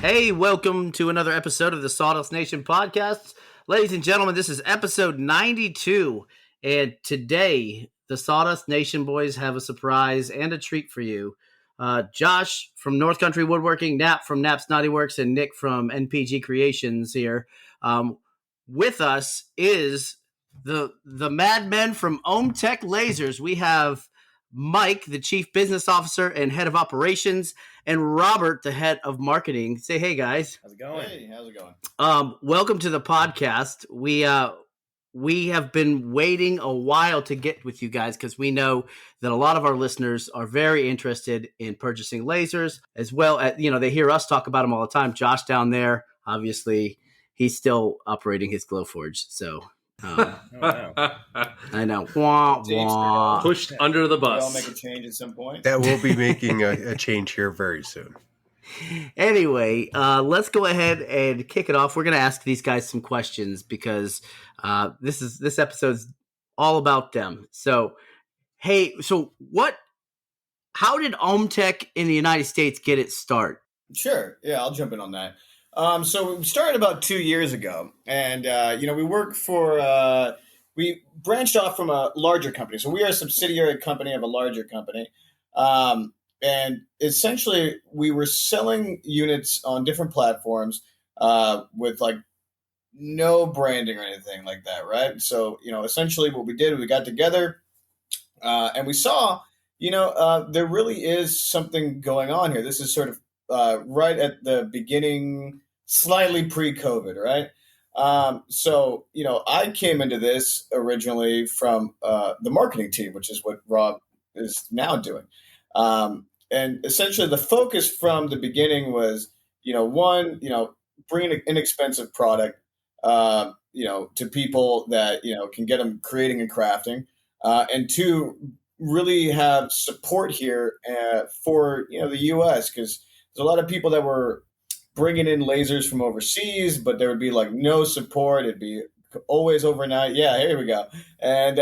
Hey, welcome to another episode of the Sawdust Nation podcast. Ladies and gentlemen, this is episode 92. And today, the Sawdust Nation boys have a surprise and a treat for you. Josh from North Country Woodworking, Nap from Nap's Naughty Works, and Nick from NPG Creations here. With us is the madmen from OMTech Lasers. We have Mike, the Chief Business Officer and Head of Operations, and Robert, the Head of Marketing. Say hey, guys. How's it going? Hey, how's it going? Welcome to the podcast. We have been waiting a while to get with you guys because we know that a lot of our listeners are very interested in purchasing lasers, as well as, they hear us talk about them all the time. Josh down there, obviously, he's still operating his Glowforge, so... I know. Wah, wah. Pushed under the bus. We'll make a change at some point. That will be making a change here very soon. Anyway, let's go ahead and kick it off. We're going to ask these guys some questions because this episode's all about them. So, hey, how did OMTech in the United States get its start? Sure. Yeah, I'll jump in on that. So we started about 2 years ago, and we work for we branched off from a larger company. So we are a subsidiary company of a larger company, and essentially we were selling units on different platforms with like no branding or anything like that, right? So essentially what we did, we got together and we saw there really is something going on here. This is sort of right at the beginning, slightly pre-COVID, right? So I came into this originally from the marketing team, which is what Rob is now doing. And essentially the focus from the beginning was, one, bringing an inexpensive product, to people that, can get them creating and crafting. And two, really have support here for, the U.S. because there's a lot of people that were bringing in lasers from overseas, but there would be like no support. It'd be always overnight. Yeah, here we go. And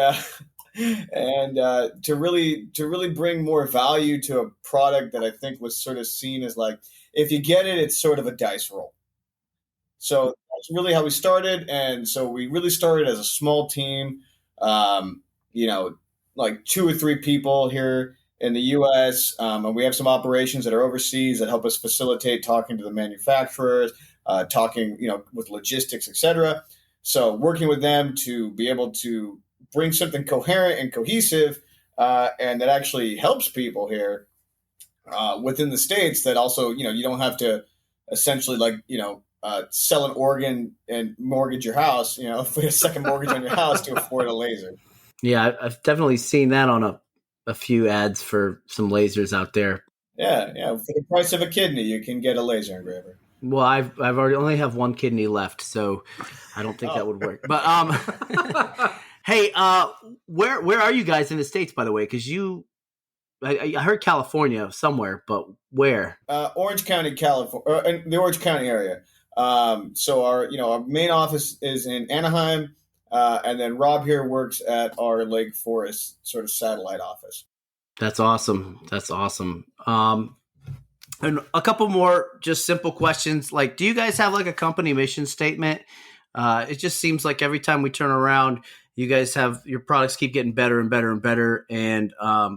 to really bring more value to a product that I think was sort of seen as like, if you get it, it's sort of a dice roll. So that's really how we started. And so we really started as a small team, like 2 or 3 people here in the U.S., and we have some operations that are overseas that help us facilitate talking to the manufacturers, talking, with logistics, et cetera. So working with them to be able to bring something coherent and cohesive, and that actually helps people here within the States that also, you don't have to essentially sell an organ and mortgage your house, put a second mortgage on your house to afford a laser. Yeah, I've definitely seen that on a few ads for some lasers out there. Yeah. For the price of a kidney, you can get a laser engraver. Well, I've only have one kidney left, so I don't think that would work. But hey, where are you guys in the States, by the way? Because I heard California somewhere, but where? Orange County, California, in the Orange County area. So our main office is in Anaheim. And then Rob here works at our Lake Forest sort of satellite office. That's awesome. And a couple more just simple questions. Like, do you guys have like a company mission statement? It just seems like every time we turn around, you guys have your products keep getting better and better and better. And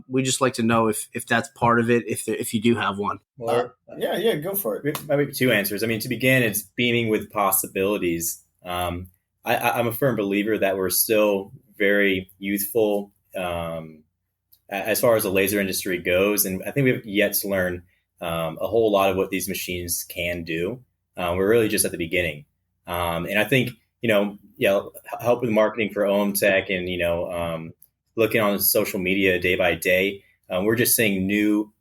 we just like to know if that's part of it, if you do have one. Yeah, go for it. Maybe 2 answers. I mean, to begin, it's beaming with possibilities. I'm a firm believer that we're still very youthful as far as the laser industry goes. And I think we have yet to learn a whole lot of what these machines can do. We're really just at the beginning. And I think, help with marketing for OMTech and, looking on social media day by day, we're just seeing new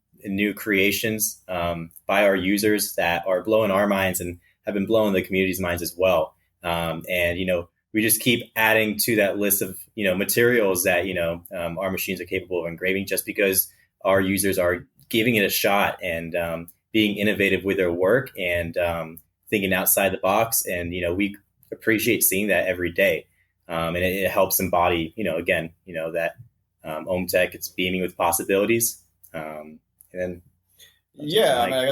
creations by our users that are blowing our minds and have been blowing the community's minds as well. We just keep adding to that list of, materials that, our machines are capable of engraving just because our users are giving it a shot and being innovative with their work and thinking outside the box. And, we appreciate seeing that every day. And it helps embody, that OMTech, it's beaming with possibilities. I guess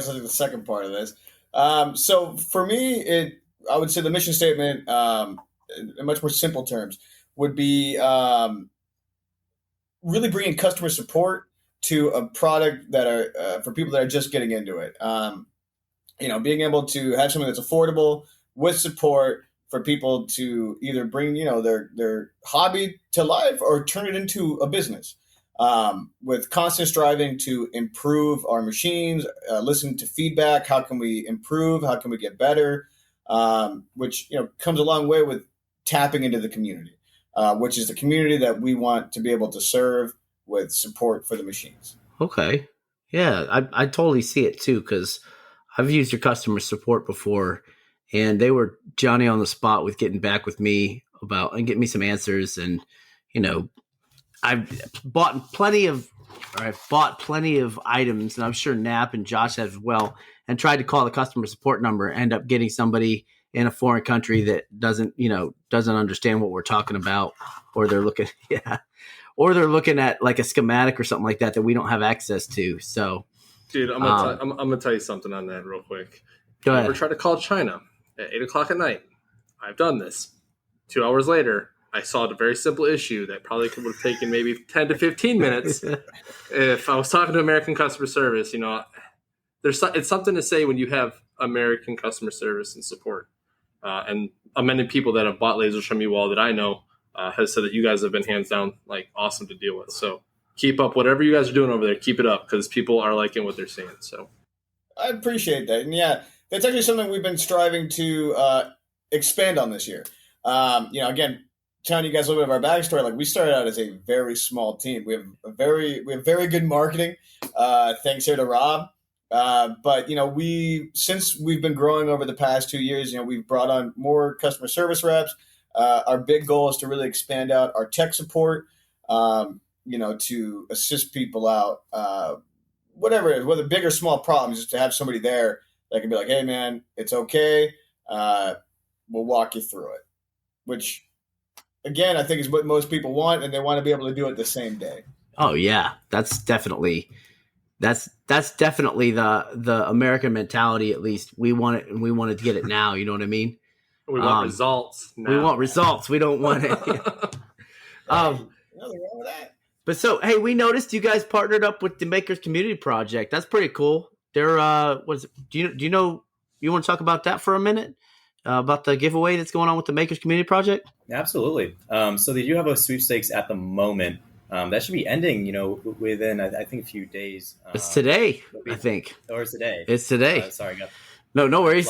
I think the second part of this. So for me, I would say the mission statement, in much more simple terms, would be really bringing customer support to a product that are for people that are just getting into it. Being able to have something that's affordable with support for people to either bring their hobby to life or turn it into a business. With constant striving to improve our machines, listen to feedback. How can we improve? How can we get better? Which comes a long way with tapping into the community, which is the community that we want to be able to serve with support for the machines. Okay. Yeah, I totally see it too, because I've used your customer support before, and they were Johnny on the spot with getting back with me about and getting me some answers. And I've bought plenty of items, and I'm sure Knapp and Josh have as well, and tried to call the customer support number, end up getting somebody in a foreign country that doesn't understand what we're talking about, or they're looking at like a schematic or something like that we don't have access to. So, dude, I'm gonna tell you something on that real quick. Go ahead. Ever try to call China at 8:00 at night? I've done this. 2 hours later, I solved a very simple issue that probably would have taken maybe 10 to 15 minutes if I was talking to American customer service. It's something to say when you have American customer service and support. And many people that have bought lasers from you all that I know has said that you guys have been hands down like awesome to deal with. So keep up whatever you guys are doing over there. Keep it up because people are liking what they're seeing. So I appreciate that, and yeah, that's actually something we've been striving to expand on this year. Again, telling you guys a little bit of our backstory, like we started out as a very small team. We have very good marketing, thanks here to Rob. But since we've been growing over the past 2 years, we've brought on more customer service reps. Our big goal is to really expand out our tech support, to assist people out, whatever it is, whether big or small problems, just to have somebody there that can be like, hey man, it's okay. We'll walk you through it, which again, I think is what most people want, and they want to be able to do it the same day. Oh yeah, that's definitely the American mentality. At least we want it, and we want to get it now. You know what I mean? we want results now. We want results. We don't want it. Nothing wrong with that. But so, hey, we noticed you guys partnered up with the Makers Community Project. That's pretty cool. They're do you know you want to talk about that for a minute? About the giveaway that's going on with the Makers Community Project? Absolutely. So they do have a sweepstakes at the moment. That should be ending, within I think a few days. It's today, I think. Or it's today. It's today. Sorry, no worries.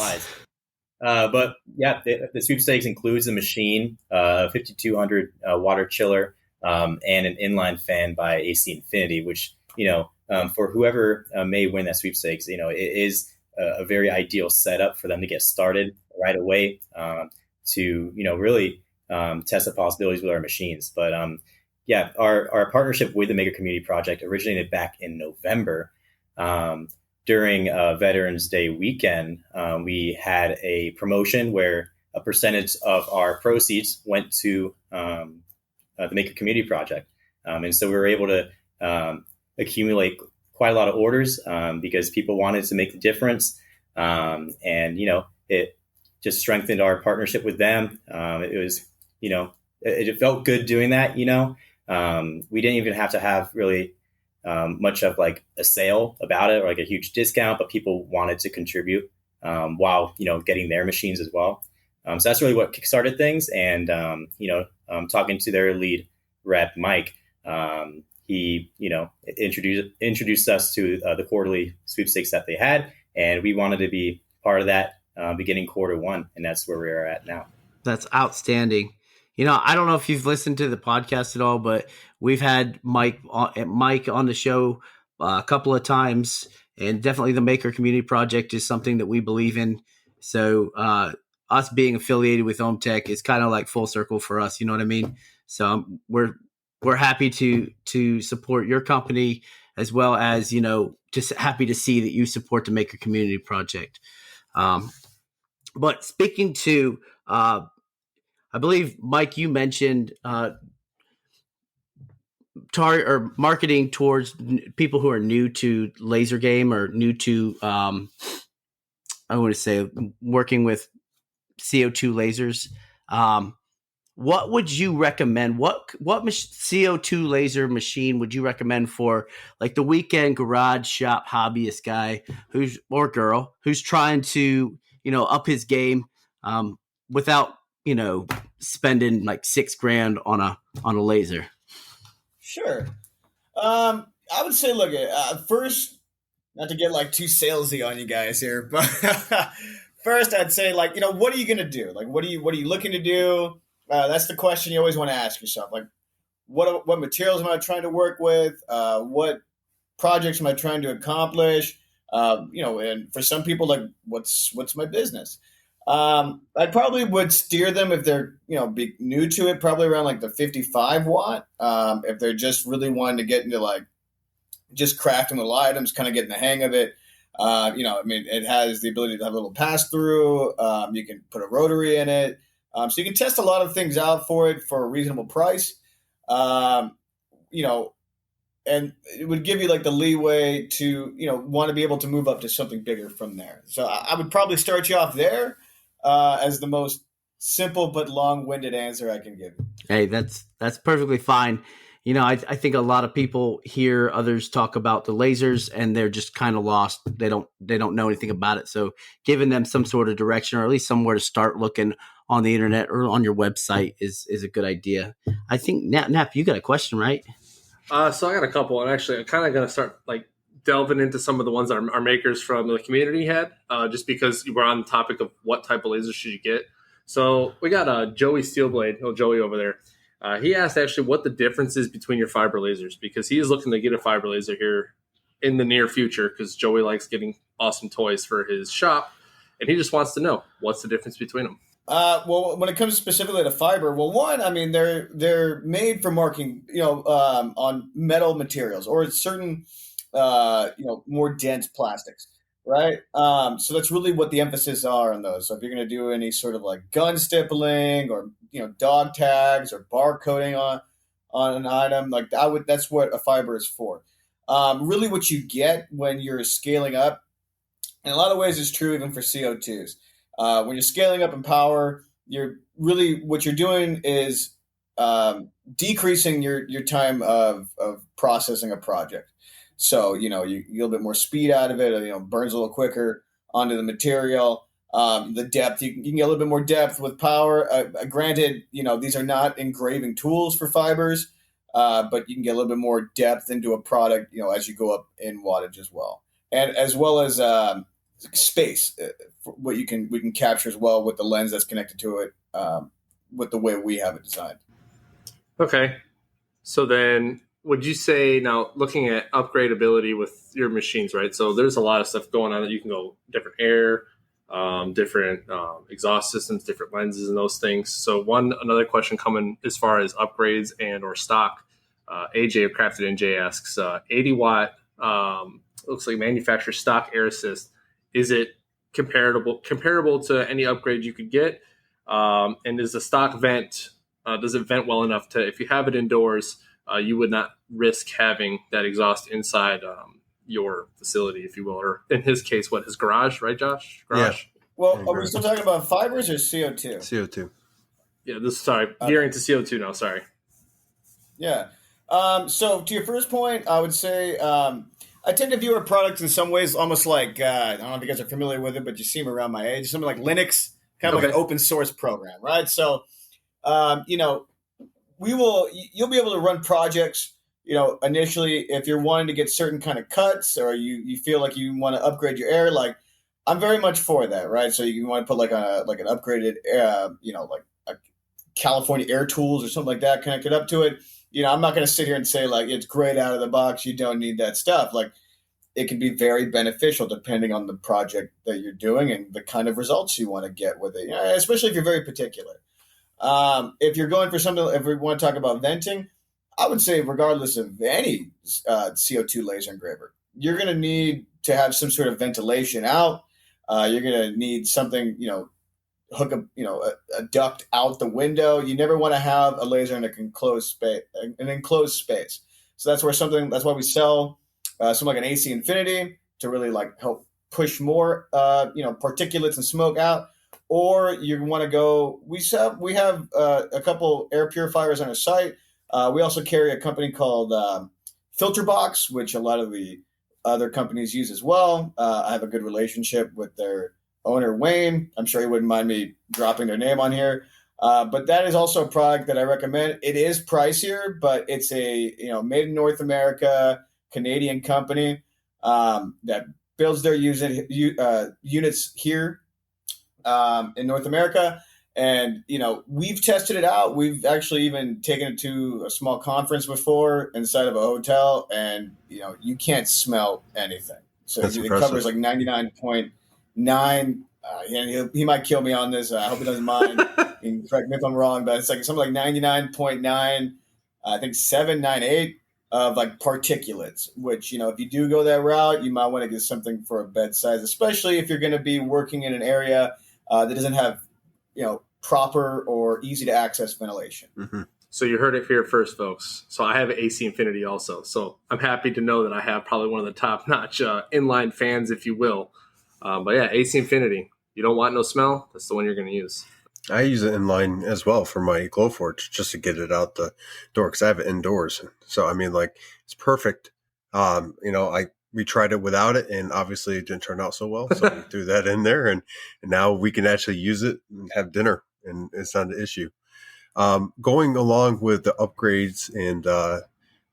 But yeah, the sweepstakes includes a machine, 5200 water chiller, and an inline fan by AC Infinity, which for whoever may win that sweepstakes, it is a very ideal setup for them to get started right away to really test the possibilities with our machines. But yeah, our partnership with the Maker Community Project originated back in November. During Veterans Day weekend, we had a promotion where a percentage of our proceeds went to the Maker Community Project. And so we were able to accumulate quite a lot of orders because people wanted to make the difference. And, it just strengthened our partnership with them. It was, it felt good doing that, we didn't even have to have really much of like a sale about it or like a huge discount, but people wanted to contribute while, getting their machines as well. So that's really what kickstarted things. And, talking to their lead rep, Mike, he, introduced us to the quarterly sweepstakes that they had. And we wanted to be part of that beginning Q1. And that's where we are at now. That's outstanding. I don't know if you've listened to the podcast at all, but we've had Mike on the show a couple of times, and definitely the Maker Community Project is something that we believe in. So us being affiliated with OMTech is kind of like full circle for us. You know what I mean? So we're happy to support your company as well as, just happy to see that you support the Maker Community Project. But speaking to, I believe, Mike, you mentioned target or marketing towards people who are new to laser game or new to I want to say, working with CO2 lasers. What would you recommend? What CO2 laser machine would you recommend for like the weekend garage shop hobbyist guy or girl who's trying to, up his game, without, spending like $6,000 on a laser? Sure. I would say, look, first, not to get like too salesy on you guys here, but first I'd say, like, what are you going to do? Like, what are you looking to do? That's the question you always want to ask yourself. Like, what materials am I trying to work with? What projects am I trying to accomplish? And for some people, like, what's my business? I probably would steer them if they're, be new to it, probably around like the 55 watt. If they're just really wanting to get into like just crafting little items, kind of getting the hang of it. It has the ability to have a little pass through. You can put a rotary in it. So you can test a lot of things out for it for a reasonable price. And it would give you like the leeway to, want to be able to move up to something bigger from there. So I would probably start you off there as the most simple but long-winded answer I can give. Hey, that's perfectly fine. I think a lot of people hear others talk about the lasers and they're just kind of lost. They don't know anything about it. So giving them some sort of direction or at least somewhere to start looking on the internet or on your website is a good idea. I think Nap, you got a question, right? So I got a couple, and actually I'm kind of going to start like delving into some of the ones that our makers from the community had, just because we're on the topic of what type of laser should you get. So we got Joey Steelblade, Joey over there. He asked actually what the difference is between your fiber lasers, because he is looking to get a fiber laser here in the near future because Joey likes getting awesome toys for his shop, and he just wants to know what's the difference between them. Well, when it comes specifically to fiber, one, they're made for marking, on metal materials or certain, more dense plastics, right? So that's really what the emphasis are on those. So if you're going to do any sort of like gun stippling or, dog tags or barcoding on an item, like that's what a fiber is for. Really what you get when you're scaling up, in a lot of ways it's true even for CO2s. When you're scaling up in power, what you're doing is decreasing your time of processing a project. So, you get a little bit more speed out of it, burns a little quicker onto the material. The depth, you can get a little bit more depth with power. Granted, these are not engraving tools for fibers, but you can get a little bit more depth into a product, as you go up in wattage as well. And as well as space, what we can capture as well with the lens that's connected to it, with the way we have it designed. Okay. So then would you say, now looking at upgradability with your machines, right? So there's a lot of stuff going on that you can go different air, different exhaust systems, different lenses and those things. So another question coming as far as upgrades and or stock, AJ of Crafted NJ asks, 80 watt, looks like manufacturer stock air assist. Is it comparable to any upgrade you could get? And is the stock vent, does it vent well enough to, if you have it indoors, you would not risk having that exhaust inside your facility, if you will, or in his case, his garage, right, Josh? Garage? Yeah. Well, are we still talking about fibers or CO2? CO2. Yeah, gearing to CO2 now, sorry. Yeah. So to your first point, I would say I tend to view our products in some ways almost like, I don't know if you guys are familiar with it, but you see them around my age, something like Linux, kind of like an open source program, right? So, you'll be able to run projects, initially if you're wanting to get certain kind of cuts or you feel like you want to upgrade your air, like I'm very much for that, right? So you want to put like an upgraded, like a California Air Tools or something like that connected up to it. I'm not going to sit here and say like it's great out of the box, you don't need that stuff. Like it can be very beneficial depending on the project that you're doing and the kind of results you want to get with it, especially if you're very particular. If you're going for something, if we want to talk about venting, I would say regardless of any CO2 laser engraver, you're going to need to have some sort of ventilation out. You're going to need something, hook up, a duct out the window. You never want to have a laser in an enclosed space. So that's why we sell something like an AC Infinity to really like help push more, particulates and smoke out, or you want to go. We have a couple air purifiers on our site. We also carry a company called Filterbox, which a lot of the other companies use as well. I have a good relationship with their owner, Wayne. I'm sure he wouldn't mind me dropping their name on here. But that is also a product that I recommend. It is pricier, but it's a made in North America Canadian company that builds their units here in North America. And, we've tested it out. We've actually even taken it to a small conference before inside of a hotel, and, you can't smell anything. So it covers like 99.9. And he might kill me on this. I hope he doesn't mind. He can correct me if I'm wrong, but it's like something like 99.9, I think 798 of like particulates, which, if you do go that route, you might want to get something for a bed size, especially if you're going to be working in an area that doesn't have, proper or easy to access ventilation. Mm-hmm. So you heard it here first, folks. So I have AC Infinity also. So I'm happy to know that I have probably one of the top-notch inline fans, if you will. But yeah, AC Infinity. You don't want no smell? That's the one you're going to use. I use it inline as well for my Glowforge just to get it out the door because I have it indoors. So, it's perfect. We tried it without it, and obviously it didn't turn out so well. So we threw that in there, and now we can actually use it and have dinner, and it's not an issue. Going along with the upgrades and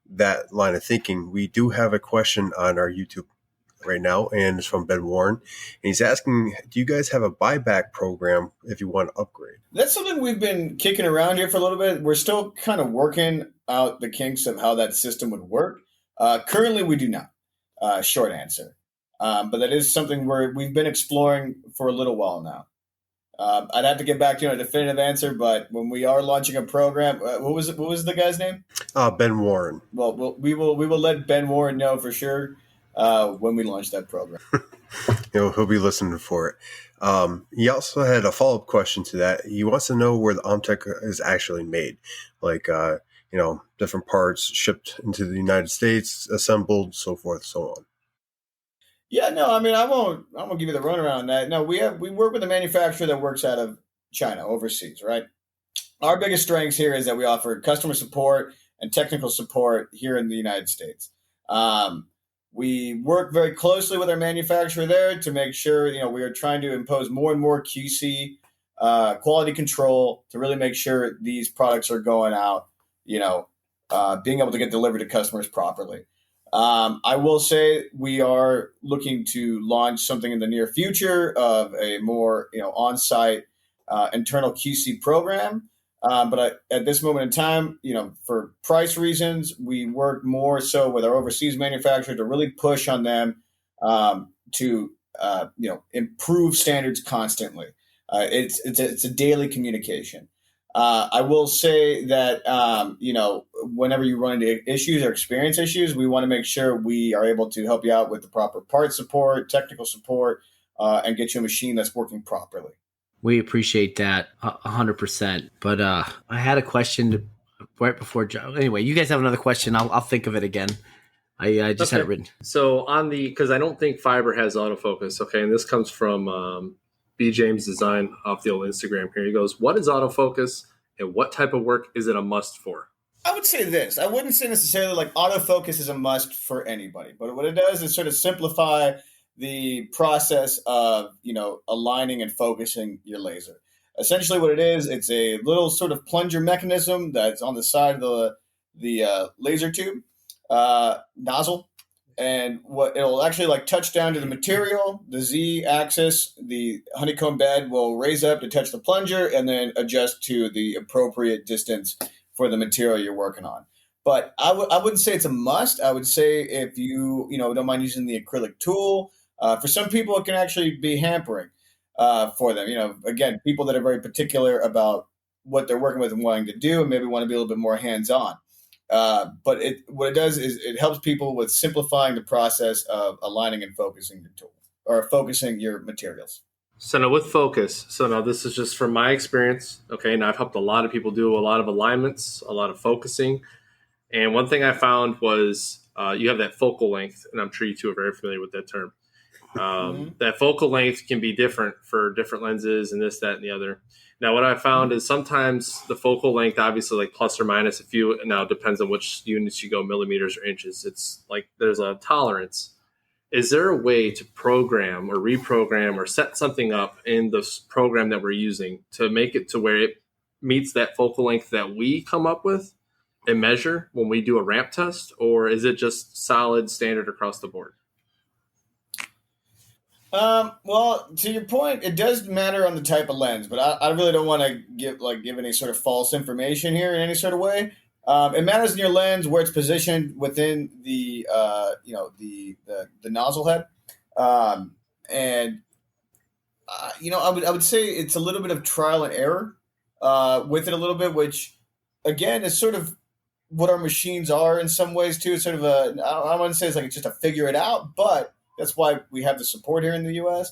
that line of thinking, we do have a question on our YouTube right now, and it's from Ben Warren. And he's asking, do you guys have a buyback program if you want to upgrade? That's something we've been kicking around here for a little bit. We're still kind of working out the kinks of how that system would work. Currently, we do not. Short answer. But that is something we've been exploring for a little while now. I'd have to get back to you on a definitive answer, but when we are launching a program, what was the guy's name? Ben Warren. Well, we will let Ben Warren know for sure when we launch that program. He'll be listening for it. He also had a follow-up question to that. He wants to know where the OMTech is actually made, like different parts shipped into the United States, assembled, so forth, so on. Yeah, no, I won't give you the runaround on that. No, we work with a manufacturer that works out of China, overseas, right? Our biggest strengths here is that we offer customer support and technical support here in the United States. We work very closely with our manufacturer there to make sure, we are trying to impose more and more QC quality control to really make sure these products are going out, being able to get delivered to customers properly. I will say we are looking to launch something in the near future of a more, on-site internal QC program. But at this moment in time, for price reasons, we work more so with our overseas manufacturer to really push on them to improve standards constantly. It's a daily communication. I will say that, whenever you run into issues or experience issues, we want to make sure we are able to help you out with the proper part support, technical support, and get you a machine that's working properly. We appreciate that 100%. But I had a question right before Joe. Anyway, you guys have another question. I'll think of it again. I just had it written. So because I don't think fiber has autofocus. Okay, and this comes from B. James Design off the old Instagram here. He goes, what is autofocus and what type of work is it a must for? I would say this. I wouldn't say necessarily like autofocus is a must for anybody, but what it does is sort of simplify the process of, aligning and focusing your laser. Essentially what it is, it's a little sort of plunger mechanism that's on the side of the laser tube nozzle. And what it'll actually touch down to the material, the Z axis, the honeycomb bed will raise up to touch the plunger and then adjust to the appropriate distance for the material you're working on. But I wouldn't say it's a must. I would say if you don't mind using the acrylic tool, for some people it can actually be hampering for them. Again, people that are very particular about what they're working with and wanting to do and maybe want to be a little bit more hands-on. But what it does is it helps people with simplifying the process of aligning and focusing your tool or focusing your materials. So now with focus, this is just from my experience. Okay. And I've helped a lot of people do a lot of alignments, a lot of focusing. And one thing I found was you have that focal length, and I'm sure you two are very familiar with that term. That focal length can be different for different lenses and this, that, and the other. Now, what I found is sometimes the focal length, obviously, like plus or minus a few. Now, it depends on which units you go, millimeters or inches. It's like there's a tolerance. Is there a way to program or reprogram or set something up in this program that we're using to make it to where it meets that focal length that we come up with and measure when we do a ramp test? Or is it just solid standard across the board? Well, to your point, it does matter on the type of lens, but I really don't want to give any sort of false information here in any sort of way. It matters in your lens where it's positioned within the nozzle head, and I would say it's a little bit of trial and error with it a little bit, which again is sort of what our machines are in some ways too. It's sort of I don't want to say it's like it's just a figure it out, but that's why we have the support here in the U.S.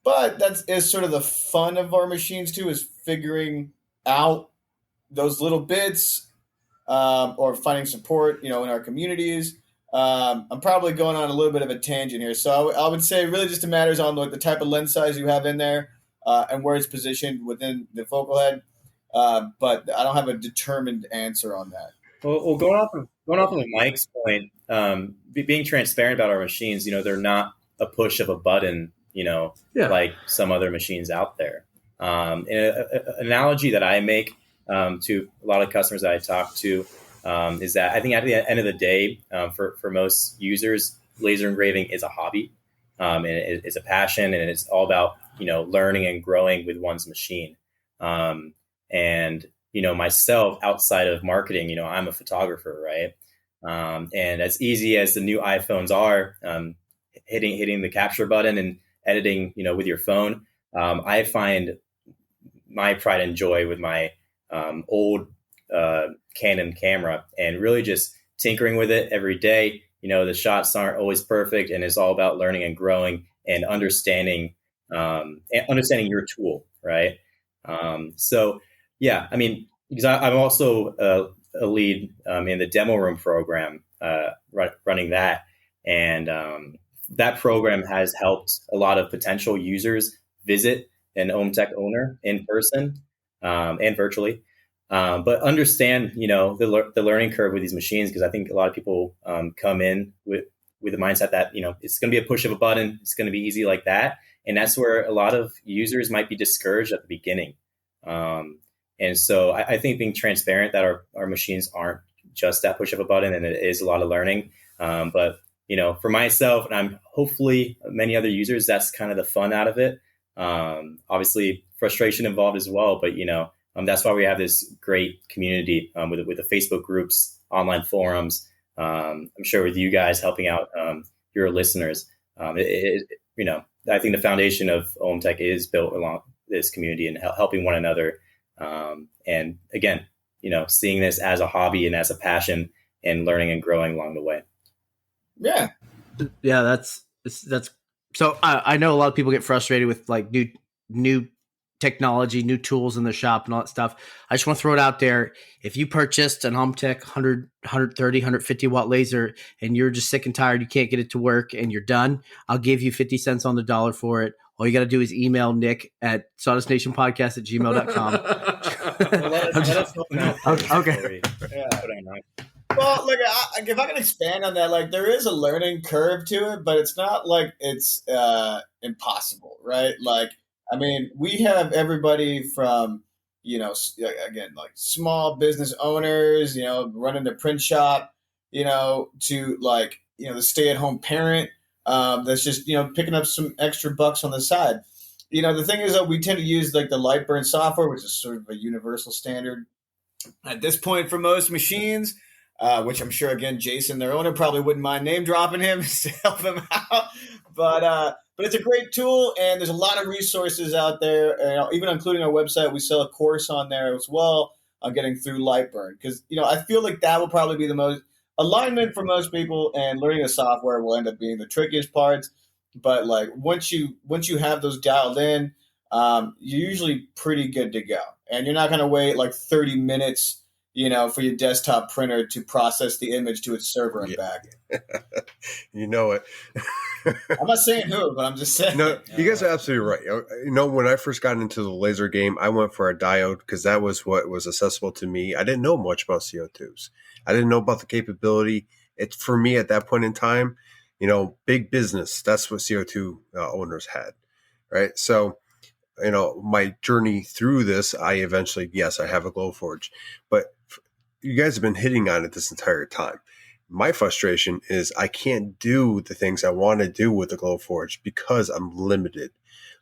But that is sort of the fun of our machines too, is figuring out those little bits or finding support, in our communities. I'm probably going on a little bit of a tangent here. So I would say really just it matters on the type of lens size you have in there and where it's positioned within the focal head. But I don't have a determined answer on that. Well, going off of Mike's point, being transparent about our machines, they're not a push of a button, like some other machines out there. And an analogy that I make to a lot of customers that I talk to is that I think at the end of the day, for most users, laser engraving is a hobby, and it's a passion, and it's all about learning and growing with one's machine. And myself, outside of marketing, I'm a photographer, right? And as easy as the new iPhones are, hitting the capture button and editing, with your phone, I find my pride and joy with my old Canon camera and really just tinkering with it every day. The shots aren't always perfect, and it's all about learning and growing and understanding your tool, right? So yeah, I mean, because I'm also a lead in the demo room program, running that, and that program has helped a lot of potential users visit an OMTech owner in person and virtually, but understand the learning curve with these machines, because I think a lot of people come in with the mindset that it's going to be a push of a button, it's going to be easy like that, and that's where a lot of users might be discouraged at the beginning. And so I think being transparent that our machines aren't just that push of a button, and it is a lot of learning. But for myself, and I'm hopefully many other users, that's kind of the fun out of it. Obviously frustration involved as well, but that's why we have this great community with the Facebook groups, online forums. I'm sure with you guys helping out your listeners, I think the foundation of OMTech is built along this community and helping one another. And again, seeing this as a hobby and as a passion and learning and growing along the way. Yeah. Yeah. That's so I know a lot of people get frustrated with like new technology, new tools in the shop and all that stuff. I just want to throw it out there. If you purchased an OMTech 100, 130, 150 watt laser and you're just sick and tired, you can't get it to work and you're done, I'll give you 50 cents on the dollar for it. All you got to do is email Nick at sawdustnationpodcast@gmail.com. Okay. Yeah. Well, like if I can expand on that, like there is a learning curve to it, but it's not like it's impossible, right? Like, I mean, we have everybody from, again, like small business owners, running the print shop, to like, the stay-at-home parent that's just, picking up some extra bucks on the side. The thing is that we tend to use like the Lightburn software, which is sort of a universal standard at this point for most machines, which I'm sure, again, Jason, their owner, probably wouldn't mind name dropping him to help him out. But it's a great tool, and there's a lot of resources out there, even including our website. We sell a course on there as well on getting through Lightburn, because, I feel like that will probably be the most alignment for most people, and learning the software will end up being the trickiest parts. But like once you have those dialed in, you're usually pretty good to go, and you're not going to wait like 30 minutes, for your desktop printer to process the image to its server and back. You know it. I'm not saying who, but I'm just saying. No, you guys are absolutely right. When I first got into the laser game, I went for a diode because that was what was accessible to me. I didn't know much about CO2s. I didn't know about the capability. It's for me at that point in time, big business. That's what CO2 owners had, right? So, my journey through this, I eventually, yes, I have a Glowforge, but you guys have been hitting on it this entire time. My frustration is I can't do the things I want to do with the Glowforge because I'm limited.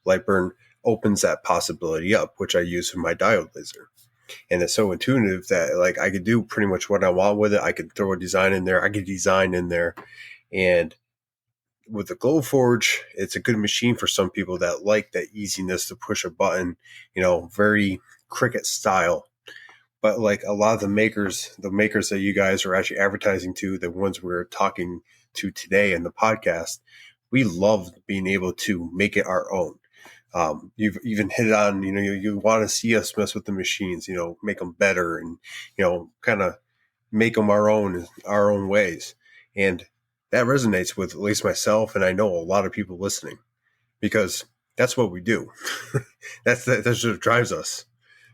Lightburn opens that possibility up, which I use for my diode laser. And it's so intuitive that I could do pretty much what I want with it. I could throw a design in there. I could design in there. And with the Glowforge, it's a good machine for some people that like that easiness to push a button, very Cricut style. But a lot of the makers that you guys are actually advertising to, the ones we're talking to today in the podcast, we love being able to make it our own. You've even hit on, you want to see us mess with the machines, make them better and, kind of make them our own ways. And that resonates with at least myself. And I know a lot of people listening because that's what we do. That's what drives us.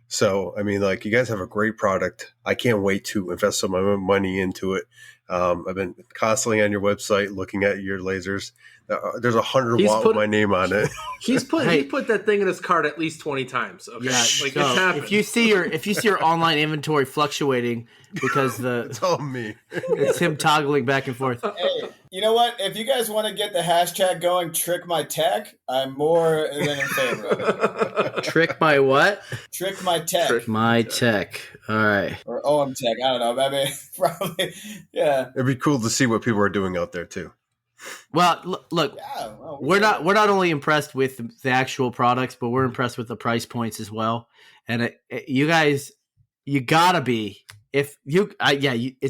So, you guys have a great product. I can't wait to invest some of my money into it. I've been constantly on your website looking at your lasers. There's 100 watt with my name on it. He put that thing in his cart at least 20 times. Okay, Yeah, it's happened. If you see your online inventory fluctuating because it's all me. It's him toggling back and forth. Hey, you know what? If you guys want to get the hashtag going, Trick My Tech, I'm more than in favor of it. Trick my what? Trick My Tech. Trick my tech. All right. Or OMTech. I don't know. Probably, yeah. It'd be cool to see what people are doing out there too. Well, look, Yeah, we're not only impressed with the actual products, but we're impressed with the price points as well. And you guys, you gotta be. It's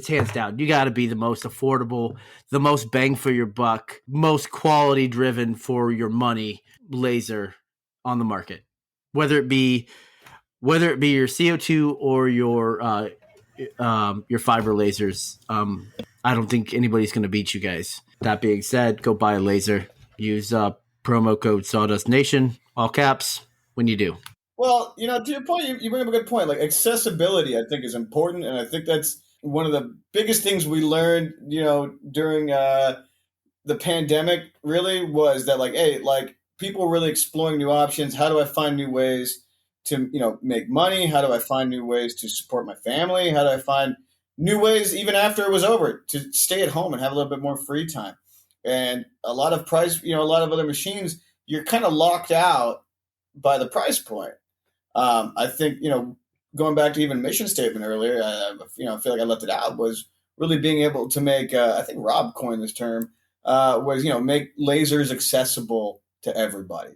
hands down. You got to be the most affordable, the most bang for your buck, most quality driven for your money laser on the market. Whether it be your CO2 or your fiber lasers, I don't think anybody's going to beat you guys. That being said, go buy a laser. Use promo code SAWDUSTNATION, all caps, when you do. Well, to your point, you bring up a good point. Accessibility, I think, is important, and I think that's one of the biggest things we learned, during the pandemic. Really, was that people really exploring new options. How do I find new ways to make money? How do I find new ways to support my family? How do I find new ways, even after it was over, to stay at home and have a little bit more free time? And a lot of a lot of other machines, you're kind of locked out by the price point. I think, going back to even mission statement earlier, I feel like I left it out, was really being able to make, I think Rob coined this term, was, make lasers accessible to everybody.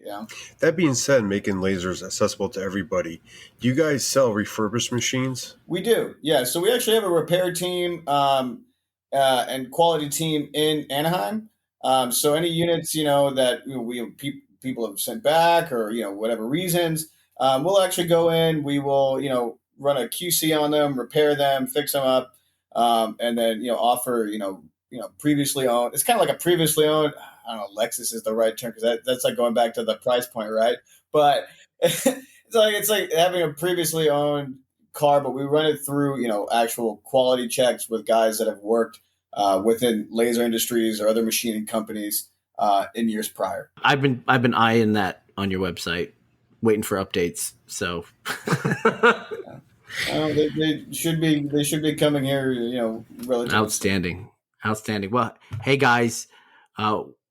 Yeah. That being said, making lasers accessible to everybody, do you guys sell refurbished machines? We do. Yeah. So we actually have a repair team and quality team in Anaheim. So any units, that people have sent back or, whatever reasons, we'll actually go in, we will, run a QC on them, repair them, fix them up, and then, offer, previously owned. It's kind of like a previously owned, I don't know, Lexus is the right term because that's like going back to the price point, right? But it's like having a previously owned car, but we run it through, actual quality checks with guys that have worked within laser industries or other machining companies in years prior. I've been eyeing that on your website, waiting for updates. So they should be coming here, relatively. Outstanding. Well, hey guys,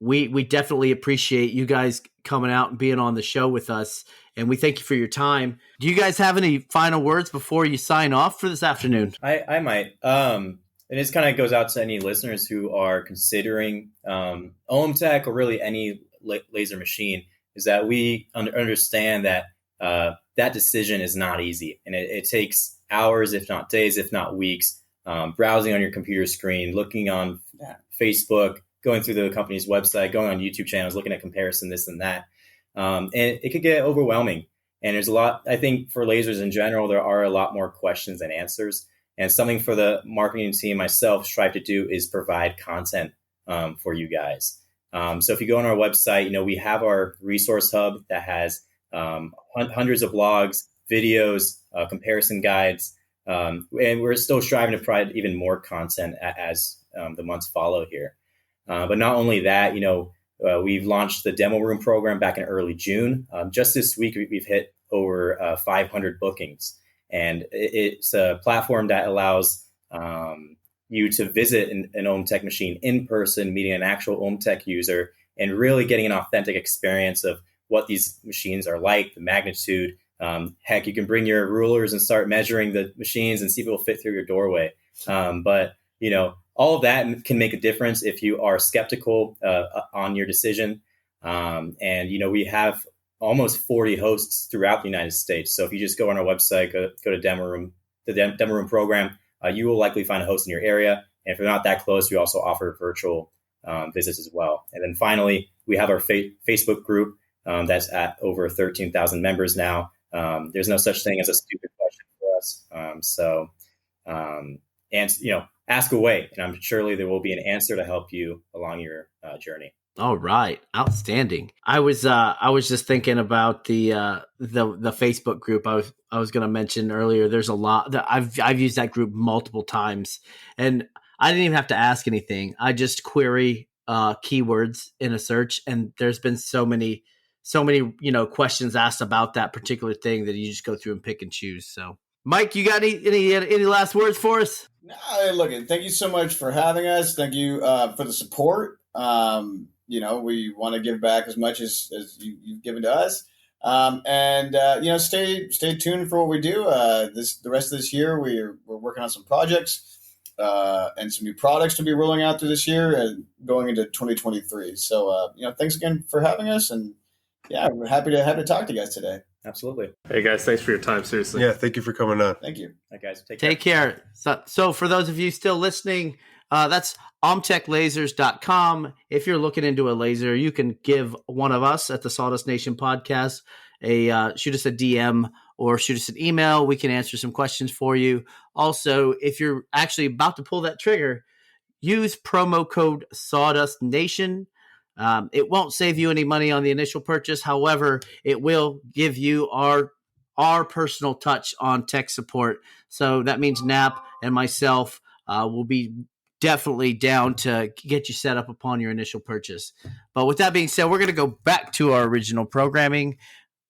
we definitely appreciate you guys coming out and being on the show with us, and we thank you for your time. Do you guys have any final words before you sign off for this afternoon? I might. And this kind of goes out to any listeners who are considering OMTech or really any laser machine, is that we understand that that decision is not easy. And it takes hours, if not days, if not weeks, browsing on your computer screen, looking on Facebook, going through the company's website, going on YouTube channels, looking at comparison, this and that. And it could get overwhelming. And there's a lot, I think for lasers in general, there are a lot more questions than answers. And something for the marketing team, myself, strive to do is provide content for you guys. So if you go on our website, we have our resource hub that has hundreds of blogs, videos, comparison guides, and we're still striving to provide even more content as the months follow here. But not only that, we've launched the demo room program back in early June. Just this week, we've hit over 500 bookings. And it's a platform that allows you to visit an OMTech machine in person, meeting an actual OMTech user, and really getting an authentic experience of what these machines are like, the magnitude. Heck, you can bring your rulers and start measuring the machines and see if it will fit through your doorway. But all of that can make a difference if you are skeptical on your decision. And we have almost 40 hosts throughout the United States. So if you just go on our website, go to Demo Room, the Demo Room program, you will likely find a host in your area. And if you're not that close, we also offer virtual visits as well. And then finally, we have our Facebook group that's at over 13,000 members now. There's no such thing as a stupid question for us. Ask away, and I'm surely there will be an answer to help you along your journey. All right, outstanding. I was just thinking about the Facebook group. I was going to mention earlier. There's a lot that I've used that group multiple times, and I didn't even have to ask anything. I just query keywords in a search, and there's been so many questions asked about that particular thing that you just go through and pick and choose. So, Mike, you got any last words for us? No, look, thank you so much for having us. Thank you for the support. We want to give back as much as you've given to us. Stay tuned for what we do. The rest of this year, we're working on some projects and some new products to be rolling out through this year and going into 2023. So, thanks again for having us. And yeah, we're happy to talk to you guys today. Absolutely. Hey guys, thanks for your time. Seriously. Yeah, thank you for coming on. Thank you. All right, guys, take care. So for those of you still listening, that's OMTechLasers.com. If you're looking into a laser, you can give one of us at the Sawdust Nation podcast shoot us a DM or shoot us an email. We can answer some questions for you. Also, if you're actually about to pull that trigger, use promo code Sawdust Nation. It won't save you any money on the initial purchase. However, it will give you our personal touch on tech support. So that means Nap and myself will be definitely down to get you set up upon your initial purchase. But with that being said, we're going to go back to our original programming,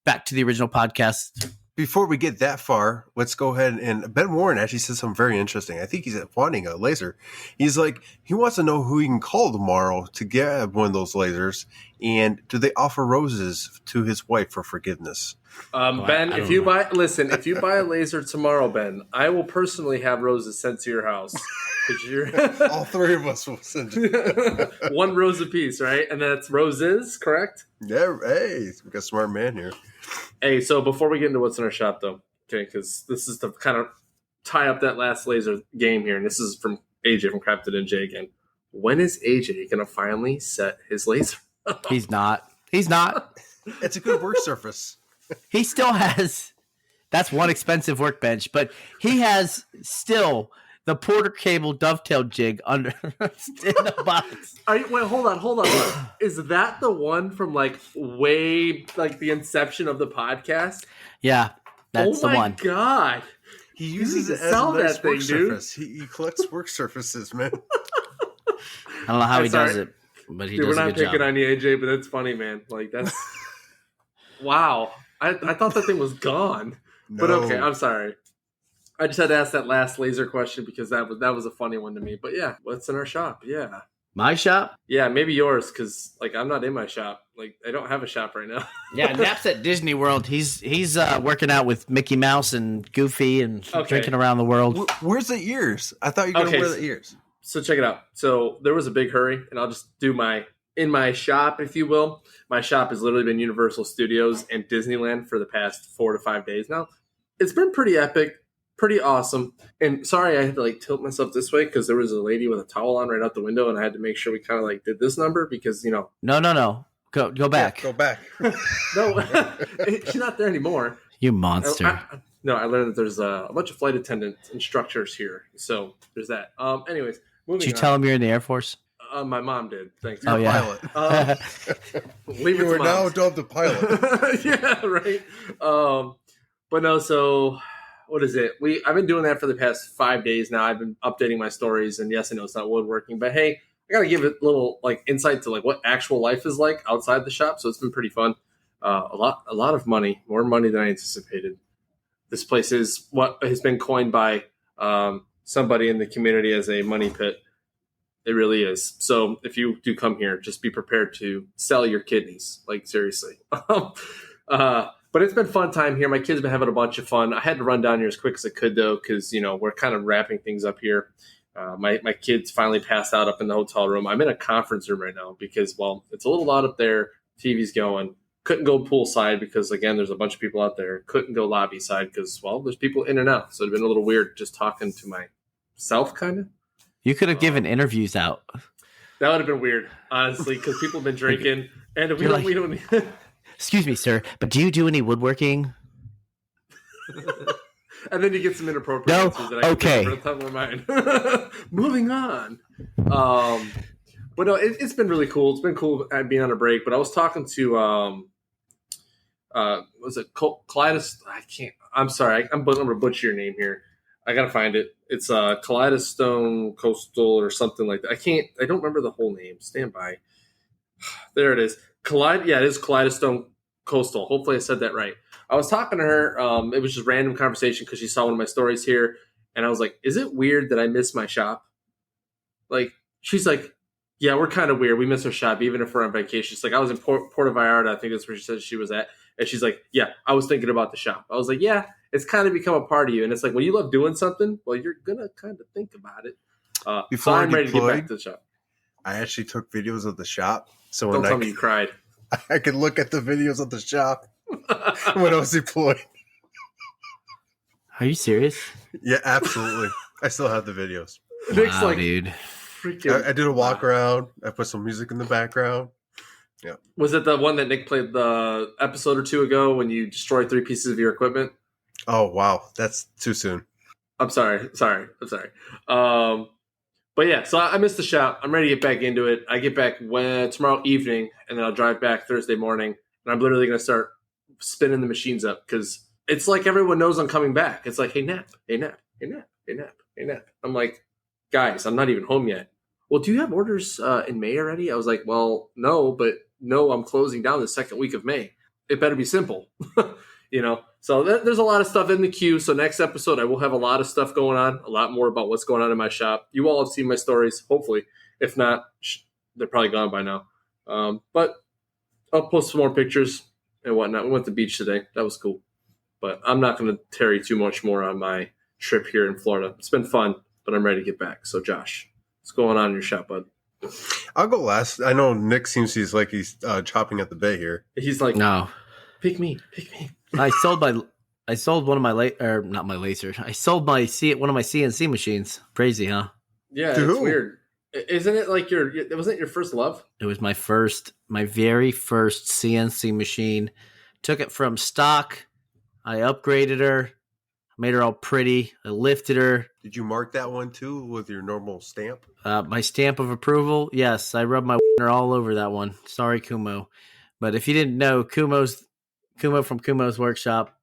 back to the original podcast. Before we get that far, let's go ahead and Ben Warren actually said something very interesting. I think he's wanting a laser. He's like, he wants to know who he can call tomorrow to get one of those lasers. And do they offer roses to his wife for forgiveness? Ben, if you buy a laser tomorrow, Ben, I will personally have roses sent to your house. All three of us will send you. One rose apiece, right? And that's roses, correct? Yeah, hey, we got a smart man here. Hey, so before we get into what's in our shop, though, okay, because this is to kind of tie up that last laser game here, and this is from AJ from Crafted NJ again. When is AJ going to finally set his laser? He's not. It's a good work surface. He still has. That's one expensive workbench, but he has still the Porter cable dovetail jig under in the box. Wait, hold on. Is that the one from way the inception of the podcast? Yeah, that's the one. Oh my god! He uses it as a nice work thing, surface. He collects work surfaces, man. I don't know how he does it, but he does a good job. We're not picking on you, AJ, but that's funny, man. That's wow. I thought that thing was gone. No. But okay, I'm sorry. I just had to ask that last laser question because that was a funny one to me. But yeah, what's in our shop? Yeah. My shop? Yeah, maybe yours because I'm not in my shop. I don't have a shop right now. Yeah, Nap's at Disney World. He's working out with Mickey Mouse and Goofy and drinking around the world. Where's the ears? I thought you were going to wear the ears. So check it out. So there was a big hurry, and I'll just do in my shop, if you will. My shop has literally been Universal Studios and Disneyland for the past 4 to 5 days now. It's been pretty epic. Pretty awesome. And sorry, I had to tilt myself this way because there was a lady with a towel on right out the window, and I had to make sure we kind of did this number because No. Go back. Yeah, go back. No, she's not there anymore. You monster. I learned that there's a bunch of flight attendant instructors here. So there's that. Anyways, moving Did you on. tell him you're in the Air Force? My mom did. Thanks. Oh, yeah. Pilot. Leave it You to are now moms. dubbed a pilot. Yeah, right. But no, so what is it? I've been doing that for the past 5 days now. I've been updating my stories, and yes, I know it's not woodworking, but hey, I gotta give it a little like insight to like what actual life is like outside the shop. So it's been pretty fun. A lot of money, more money than I anticipated. This place is what has been coined by somebody in the community as a money pit. It really is. So if you do come here, just be prepared to sell your kidneys. Like seriously. But it's been fun time here. My kids have been having a bunch of fun. I had to run down here as quick as I could though, because we're kind of wrapping things up here. My kids finally passed out up in the hotel room. I'm in a conference room right now because it's a little loud up there. TV's going. Couldn't go poolside because again, there's a bunch of people out there. Couldn't go lobby side because there's people in and out. So it'd been a little weird just talking to myself kind of. You could have given interviews out. That would have been weird, honestly, because people have been drinking, and we don't. Excuse me, sir, but do you do any woodworking? And then you get some inappropriate No? answers that I Okay. can top of my mind. Moving on. But no, it's been really cool. It's been cool being on a break. But I was talking to was it Kaleidos? I can't. I'm sorry. I'm going to butcher your name here. I gotta find it. It's Kaleidostone Coastal or something like that. I don't remember the whole name. Stand by. There it is. It is Kaleidostone Coastal. Hopefully I said that right. I was talking to her. It was just random conversation because she saw one of my stories here. And I was like, is it weird that I miss my shop? Like, she's like, yeah, we're kind of weird. We miss our shop, even if we're on vacation. She's like, I was in Puerto Vallarta. I think that's where she said she was at. And she's like, yeah, I was thinking about the shop. I was like, yeah, it's kind of become a part of you. And it's like, when you love doing something, well, you're going to kind of think about it. Before so I'm ready to get deployed, back to the shop. I actually took videos of the shop. So Don't when tell me you cried. I could look at the videos of the shop when I was deployed. Are you serious? Yeah, absolutely. I still have the videos. Nick's Wow, like, dude. freaking. I did a walk around. I put some music in the background. Was it the one that Nick played the episode or two ago when you destroyed 3 pieces of your equipment? Oh, wow. That's too soon. I'm sorry. But yeah, so I missed the shop. I'm ready to get back into it. I get back tomorrow evening, and then I'll drive back Thursday morning, and I'm literally going to start spinning the machines up because it's like everyone knows I'm coming back. It's like, hey, Nap. I'm like, guys, I'm not even home yet. Well, do you have orders in May already? I was like, well, no, but no, I'm closing down the second week of May. It better be simple, So there's a lot of stuff in the queue. So next episode, I will have a lot of stuff going on, a lot more about what's going on in my shop. You all have seen my stories, hopefully. If not, they're probably gone by now. But I'll post some more pictures and whatnot. We went to the beach today. That was cool. But I'm not going to tarry too much more on my trip here in Florida. It's been fun, but I'm ready to get back. So, Josh, what's going on in your shop, bud? I'll go last. I know Nick seems he's chopping at the bit here. He's like, No. Pick me. I sold one of my not my laser. I sold one of my CNC machines. Crazy, huh? Yeah, To it's who? weird. Isn't it like wasn't it your first love? It was my very first CNC machine. Took it from stock. I upgraded her, made her all pretty. I lifted her. Did you mark that one too with your normal stamp? My stamp of approval. Yes, I rubbed my all over that one. Sorry, Kumo. But if you didn't know, Kumo from Kumo's workshop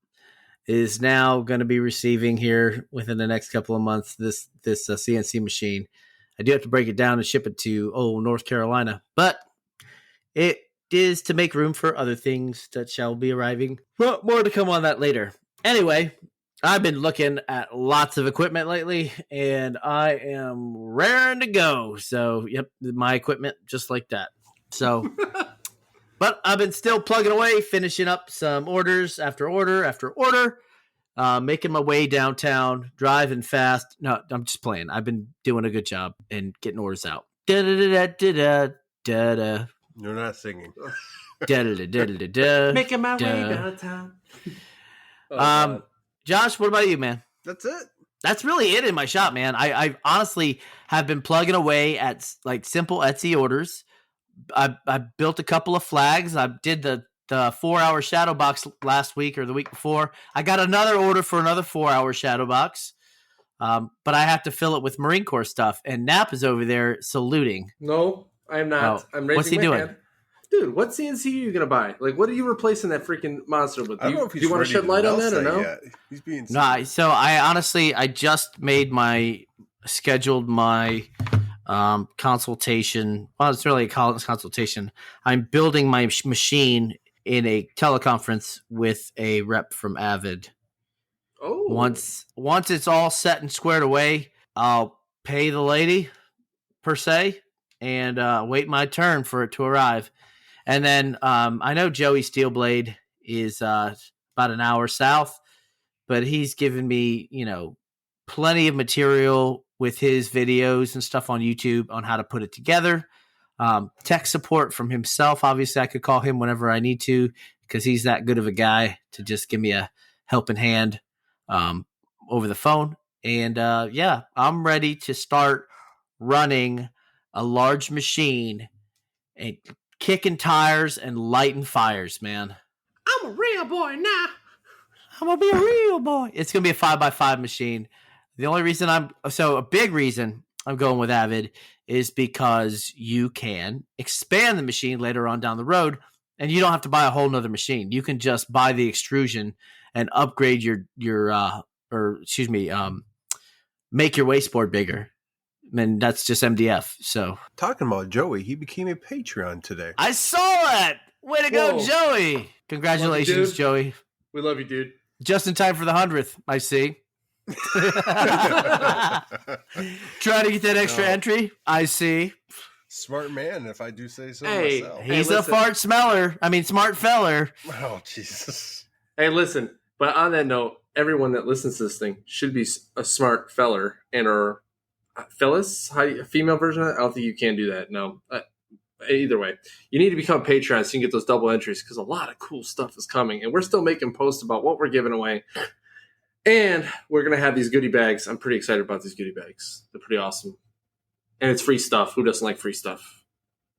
is now going to be receiving here within the next couple of months this CNC machine. I do have to break it down and ship it to North Carolina, but it is to make room for other things that shall be arriving. Well, more to come on that later. Anyway, I've been looking at lots of equipment lately, and I am raring to go. So, yep, my equipment just like that. So, but I've been still plugging away, finishing up some orders after order after order. Making my way downtown, driving fast. No, I'm just playing. I've been doing a good job and getting orders out. Da-da-da-da-da-da-da. You're not singing. Da-da-da-da-da-da. Making my way Da. downtown. Josh, what about you, man? That's it. That's really it in my shop, man. I honestly have been plugging away at like simple Etsy orders, I built a couple of flags. I did the 4-hour shadow box last week or the week before. I got another order for another 4-hour shadow box. But I have to fill it with Marine Corps stuff, and Nap is over there saluting. No, I'm not. I'm raising what's he my doing? hand. Dude, what CNC are you going to buy? Like, what are you replacing that freaking monster with? I don't know if he's do you want to ready shed light on announce that or no? yet. He's being No, so I just made scheduled my consultation. Well, it's really a consultation. I'm building my machine in a teleconference with a rep from Avid. Oh. Once it's all set and squared away, I'll pay the lady per se and wait my turn for it to arrive. And then I know Joey Steelblade is about an hour south, but he's given me, plenty of material with his videos and stuff on YouTube on how to put it together. Tech support from himself. Obviously, I could call him whenever I need to because he's that good of a guy to just give me a helping hand over the phone. And I'm ready to start running a large machine and kicking tires and lighting fires, man. I'm a real boy now. I'm going to be a real boy. It's going to be a 5x5 machine. The only reason a big reason I'm going with Avid is because you can expand the machine later on down the road and you don't have to buy a whole nother machine. You can just buy the extrusion and upgrade make your wasteboard bigger. And that's just MDF. So talking about Joey, he became a Patreon today. I saw that. Way to go, Joey. Congratulations, Joey. We love you, dude. Just in time for the 100th, I see. Trying to get that extra entry, I see. Smart man, if I do say so myself. He's a smart feller. Oh, Jesus. Hey, listen. But on that note, everyone that listens to this thing should be a smart feller or Phyllis, a female version of that? I don't think you can do that. No. Either way, you need to become a Patreon so you can get those double entries because a lot of cool stuff is coming. And we're still making posts about what we're giving away. And we're going to have these goodie bags. I'm pretty excited about these goodie bags. They're pretty awesome. And it's free stuff. Who doesn't like free stuff?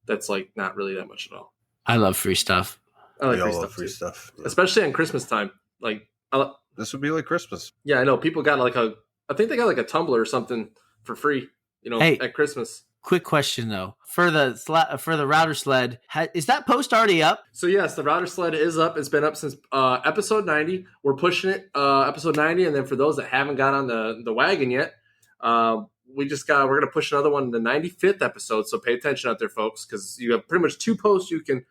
That's like not really that much at all. I love free stuff. I like free stuff. Yeah. Especially on Christmas time. This would be like Christmas. Yeah, I know. People got I think they got like a tumbler or something for free, at Christmas. Quick question though, for the router sled, is that post already up? So yes, the router sled is up. It's been up since episode 90. We're pushing it episode 90, and then for those that haven't got on the wagon yet, we're gonna push another one in the 95th episode. So pay attention out there, folks, because you have pretty much 2 posts you can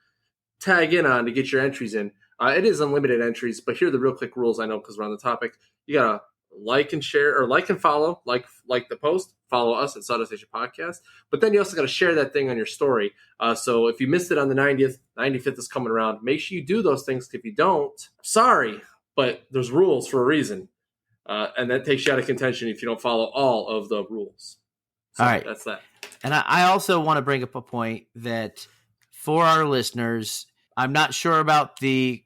tag in on to get your entries in. It is unlimited entries, but here are the real quick rules. I know because we're on the topic. You gotta like and share, or like and follow, like the post, follow us at Sawdust Nation Podcast. But then you also got to share that thing on your story. So if you missed it on the 95th is coming around. Make sure you do those things. If you don't, sorry, but there's rules for a reason. And that takes you out of contention if you don't follow all of the rules. So all right. That's that. And I also want to bring up a point that for our listeners, I'm not sure about the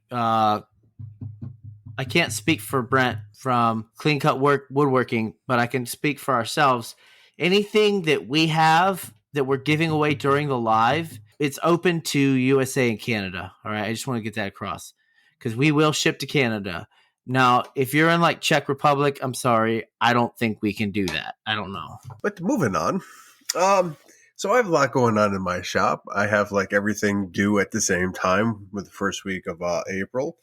I can't speak for Brent from Clean Cut Woodworking, but I can speak for ourselves. Anything that we have that we're giving away during the live, it's open to USA and Canada. All right. I just want to get that across because we will ship to Canada. Now, if you're in like Czech Republic, I'm sorry. I don't think we can do that. I don't know. But moving on. So I have a lot going on in my shop. I have like everything due at the same time with the first week of April.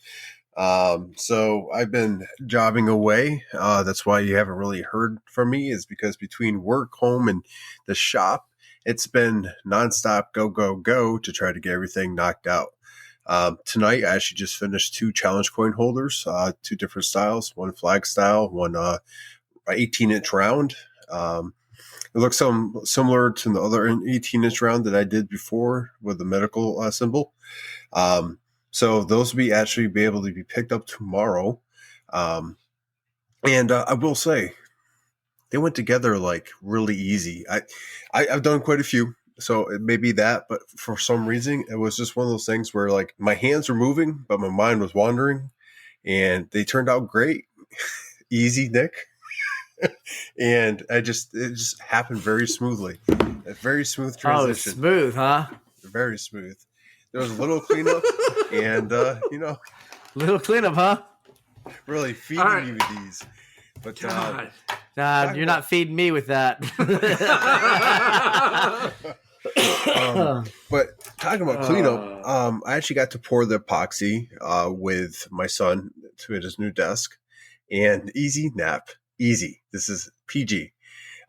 So I've been jobbing away. That's why you haven't really heard from me, is because between work, home, and the shop, it's been nonstop go to try to get everything knocked out. Tonight, I actually just finished 2 challenge coin holders, 2 different styles, one flag style, one 18-inch round. It looks similar to the other 18-inch round that I did before with the medical symbol. So those will actually be able to be picked up tomorrow. And I will say, they went together like really easy. I've done quite a few, so it may be that, but for some reason, it was just one of those things where like my hands were moving, but my mind was wandering, and they turned out great. Easy, Nick. And it just happened very smoothly. A very smooth transition. Oh, smooth, huh? very smooth. There was a little cleanup, and Little cleanup, huh? really feeding you these. But God. You're not feeding me with that. but talking about cleanup, I actually got to pour the epoxy with my son to his new desk, and easy. This is PG.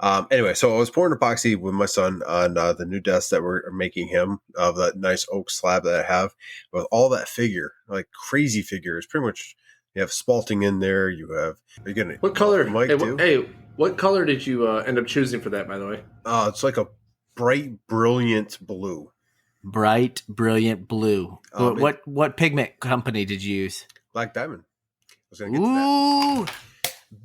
Anyway, so I was pouring epoxy with my son on the new desk that we're making him of that nice oak slab that I have with all that figure, like crazy figures. Pretty much, you have spalting in there. What color? Mike, what color did you end up choosing for that? By the way, it's like a bright, brilliant blue. Bright, brilliant blue. What pigment company did you use? Black Diamond. I was gonna get to that. Ooh,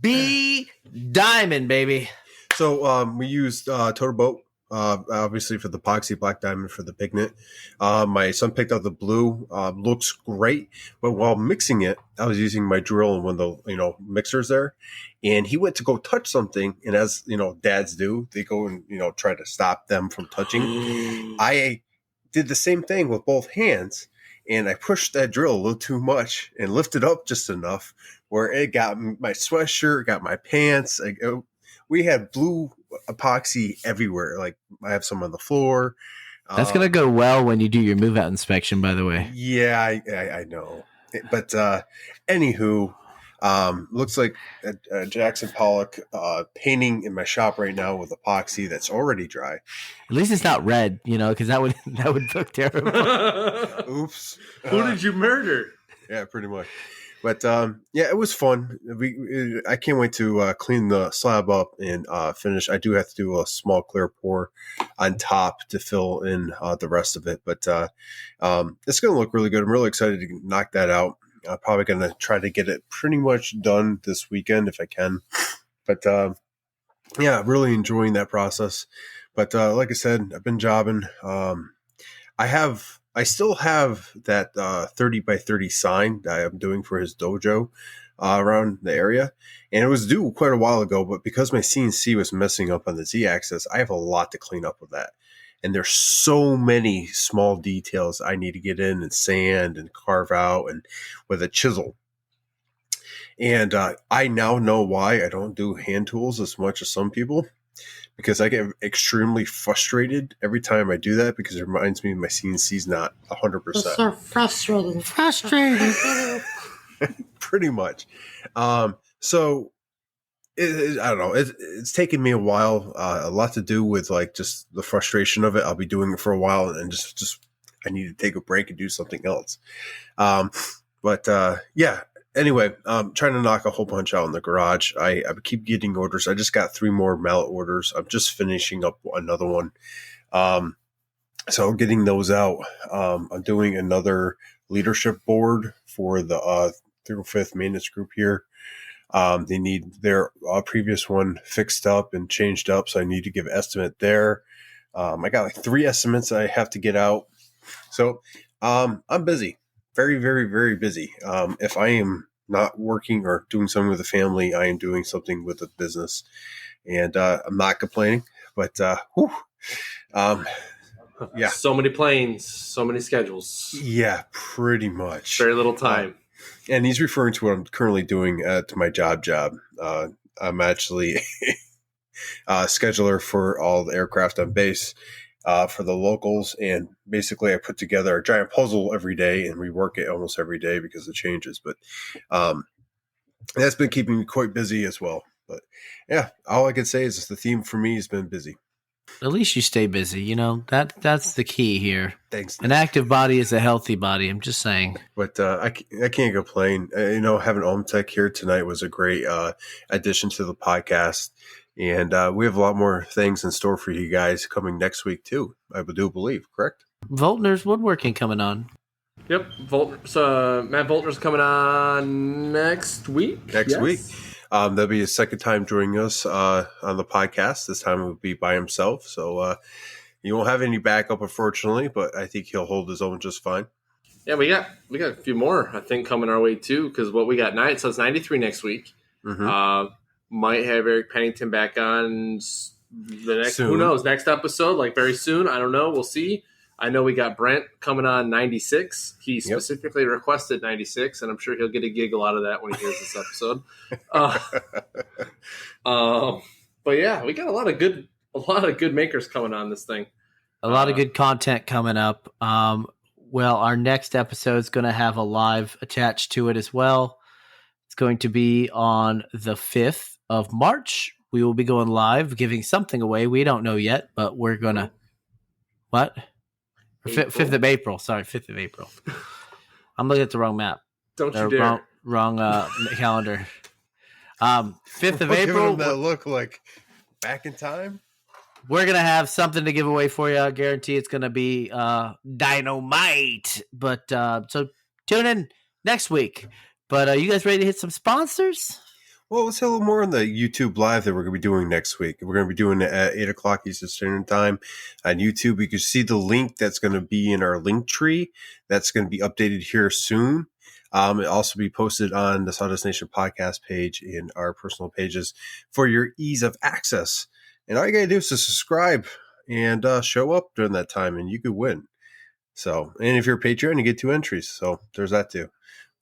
B Diamond, baby. So we used Totalboat, obviously for the epoxy, Black Diamond for the pigment. My son picked out the blue. Looks great, but while mixing it, I was using my drill and one of the mixers there, and he went to go touch something, and as dads do, they go and try to stop them from touching. I did the same thing with both hands, and I pushed that drill a little too much and lifted up just enough where it got my sweatshirt, got my pants. We had blue epoxy everywhere. Like I have some on the floor. That's going to go well when you do your move out inspection, by the way. Yeah, I know. But anywho, looks like Jackson Pollock painting in my shop right now with epoxy that's already dry. At least it's not red, because that would look terrible. Oops. Who did you murder? Yeah, pretty much. But it was fun. I can't wait to clean the slab up and finish. I do have to do a small clear pour on top to fill in the rest of it. But it's going to look really good. I'm really excited to knock that out. I'm probably going to try to get it pretty much done this weekend if I can. But really enjoying that process. But like I said, I've been jobbing. I still have that 30 by 30 sign that I'm doing for his dojo around the area. And it was due quite a while ago, but because my CNC was messing up on the Z-axis, I have a lot to clean up with that. And there's so many small details I need to get in and sand and carve out and with a chisel. And I now know why I don't do hand tools as much as some people. Because I get extremely frustrated every time I do that because it reminds me my CNC's not 100%. It's so frustrating. Pretty much. So I don't know. It's taken me a while, a lot to do with like just the frustration of it. I'll be doing it for a while and just I need to take a break and do something else. Anyway, I'm trying to knock a whole bunch out in the garage. I keep getting orders. I just got 3 more mallet orders. I'm just finishing up another one. So getting those out. I'm doing another leadership board for the 305th maintenance group here. They need their previous one fixed up and changed up, so I need to give an estimate there. I got like 3 estimates I have to get out. So I'm busy. Very, very, very busy. If I am not working or doing something with the family, I am doing something with the business. And I'm not complaining, but yeah. So many planes, so many schedules. Yeah, pretty much. Very little time. And he's referring to what I'm currently doing at my job. I'm actually a scheduler for all the aircraft on base. For the locals, and basically I put together a giant puzzle every day and rework it almost every day because it changes. But that's been keeping me quite busy as well. But yeah, all I can say is the theme for me has been busy. At least you stay busy. That's the key here. Thanks. An active body is a healthy body. I'm just saying. But I can't complain. Having OMTech here tonight was a great addition to the podcast. And we have a lot more things in store for you guys coming next week, too, I do believe, correct? Voltner's Woodworking coming on. Yep. Matt Voltner's coming on next week. Next week. That'll be his second time joining us on the podcast. This time it will be by himself. So he won't have any backup, unfortunately, but I think he'll hold his own just fine. Yeah, we got a few more, I think, coming our way, too, because what we got tonight, so it's 93 next week. Mm-hmm. Might have Eric Pennington back on the next, soon. Who knows, next episode, like very soon. I don't know. We'll see. I know we got Brent coming on 96. He specifically requested 96, and I'm sure he'll get a giggle out of that when he hears this episode. But yeah, we got a lot of good makers coming on this thing. A lot of good content coming up. Well, our next episode is going to have a live attached to it as well. It's going to be on the 5th of March. We will be going live, giving something away. We don't know yet, but we're going to... What? 5th of April. Sorry, 5th of April. I'm looking at the wrong map. Don't you dare. Wrong calendar. 5th of April. That look like back in time? We're going to have something to give away for you. I guarantee it's going to be dynamite. But so tune in next week. But you guys ready to hit some sponsors? Well, let's say a little more on the YouTube Live that we're going to be doing next week. We're going to be doing it at 8 o'clock Eastern Standard Time on YouTube. You can see the link that's going to be in our link tree. That's going to be updated here soon. It'll also be posted on the Sawdust Nation podcast page and our personal pages for your ease of access. And all you got to do is to subscribe and show up during that time, and you could win. So, and if you're a Patreon, you get 2 entries. So there's that too.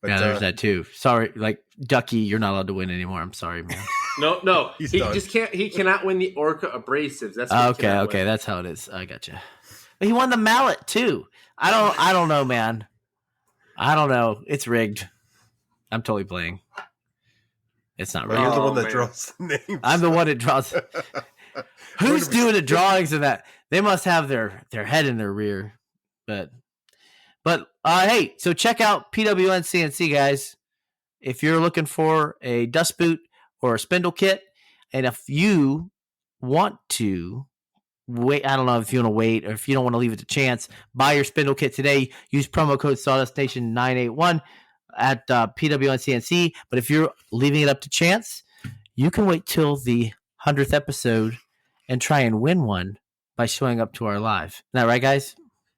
But, yeah, there's that too. Sorry, like Ducky, you're not allowed to win anymore. I'm sorry, man. No, He's he done. just can't. He cannot win the Orca abrasives. That's okay. That's how it is. I gotcha. But he won the mallet too. I don't know, man. I don't know. It's rigged. I'm totally playing. It's not Well, rigged. you're the one that man. draws the names. I'm the one that draws. Who's doing the drawings of that? They must have their head in their rear. But hey, so check out PWN CNC, guys. If you're looking for a dust boot or a spindle kit, and if you want to wait, I don't know if you want to wait or if you don't want to leave it to chance, buy your spindle kit today. Use promo code SawdustNation981 at PWN CNC. But if you're leaving it up to chance, you can wait till the 100th episode and try and win one by showing up to our live. Isn't that right, guys?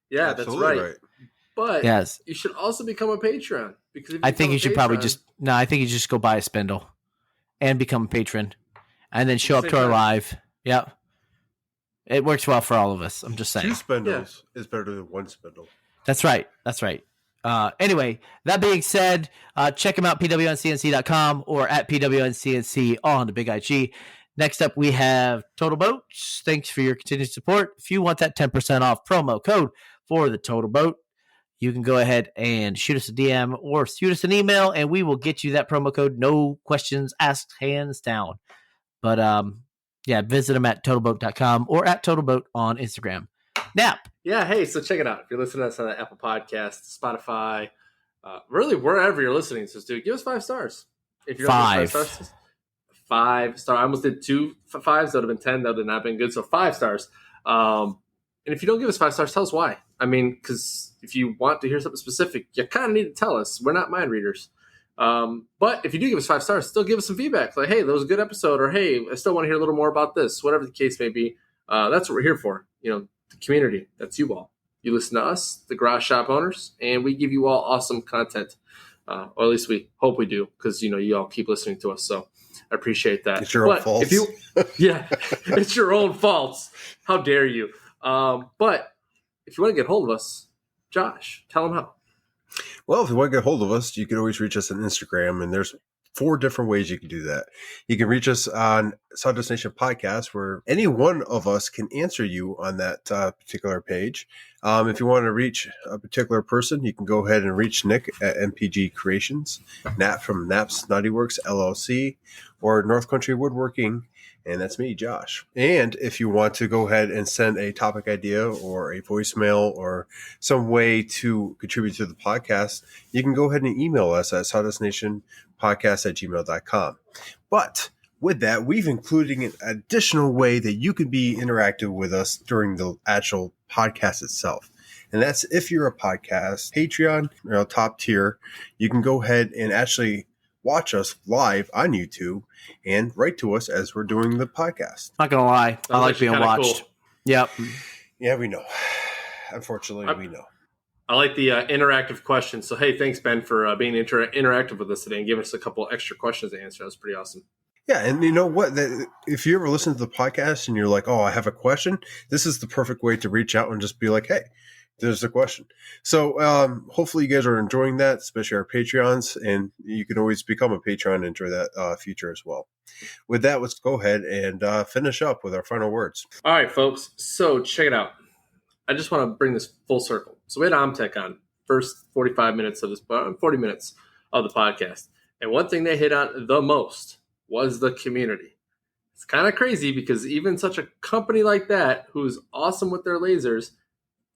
Yeah, Absolutely that's right. But Yes. you should also become a Patreon because if I think become you a should probably Patreon- I think you just go buy a spindle and become a patron and then show up Same to our time. live. Yep. It works well for all of us. I'm just 2 saying. spindles is better than 1 spindle. That's right. Anyway, that being said, check them out, pwncnc.com or at pwncnc on the Big IG. Next up, we have Totalboat. Thanks for your continued support. If you want that 10% off promo code for the Totalboat, you can go ahead and shoot us a DM or shoot us an email, and we will get you that promo code. No questions asked, hands down. But visit them at totalboat.com or at Totalboat on Instagram. Nap. Yeah, hey, so check it out. If you're listening to us on the Apple Podcast, Spotify, really wherever you're listening to us, dude, give us 5 stars. If you're 5. 5 stars, 5 star. I almost did 2 5s. That would have been 10. That would have not been good. So 5 stars. And if you don't give us 5 stars, tell us why. I mean, because if you want to hear something specific, you kind of need to tell us. We're not mind readers. But if you do give us 5 stars, still give us some feedback. Like, hey, that was a good episode. Or, hey, I still want to hear a little more about this. Whatever the case may be. That's what we're here for. You know, the community. That's you all. You listen to us, the garage shop owners, and we give you all awesome content. Or at least we hope we do, because, you know, you all keep listening to us. So I appreciate that. It's your own fault. It's your own faults. How dare you? But if you want to get hold of us, Josh, tell them how. Well, if you want to get hold of us, you can always reach us on Instagram, and there's 4 different ways you can do that. You can reach us on Sawdust Nation Podcast, where any one of us can answer you on that particular page. If you want to reach a particular person, you can go ahead and reach Nick at MPG Creations, Nap from Nap's Naughty Works LLC, or North Country Woodworking, and that's me, Josh. And if you want to go ahead and send a topic idea or a voicemail or some way to contribute to the podcast, you can go ahead and email us at sawdustnationpodcast@gmail.com. But with that, we've included an additional way that you can be interactive with us during the actual podcast itself. And that's if you're a podcast Patreon, top tier, you can go ahead and actually watch us live on YouTube and write to us as we're doing the podcast. Not going to lie. I That's like actually being kinda watched. cool. Yep. Yeah, we know. Unfortunately, we know. I like the interactive questions. So, hey, thanks, Ben, for being interactive with us today and giving us a couple extra questions to answer. That was pretty awesome. Yeah, and you know what? If you ever listen to the podcast and you're like, oh, I have a question, this is the perfect way to reach out and just be like, hey, There's the question. So hopefully you guys are enjoying that, especially our Patreons, and you can always become a Patreon and enjoy that feature as well. With that, let's go ahead and finish up with our final words. All right, folks. So check it out. I just want to bring this full circle. So we had OMTech on first 45 minutes of this, 40 minutes of the podcast. And one thing they hit on the most was the community. It's kind of crazy because even such a company like that, who's awesome with their lasers,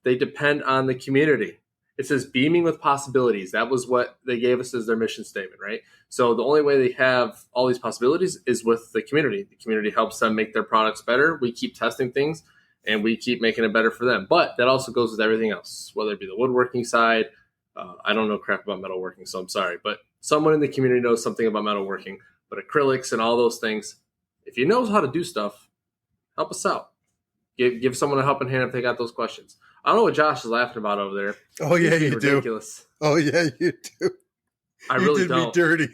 they depend on the community. It says beaming with possibilities. That was what they gave us as their mission statement, right? So the only way they have all these possibilities is with the community. The community helps them make their products better. We keep testing things, and we keep making it better for them. But that also goes with everything else, whether it be the woodworking side. I don't know crap about metalworking, so I'm sorry. But someone in the community knows something about metalworking. But acrylics and all those things, if you know how to do stuff, help us out. Give someone a helping hand if they got those questions. I don't know what Josh is laughing about over there. Oh, yeah, you ridiculous. do. Oh, yeah, you do. I really did don't. Me dirty.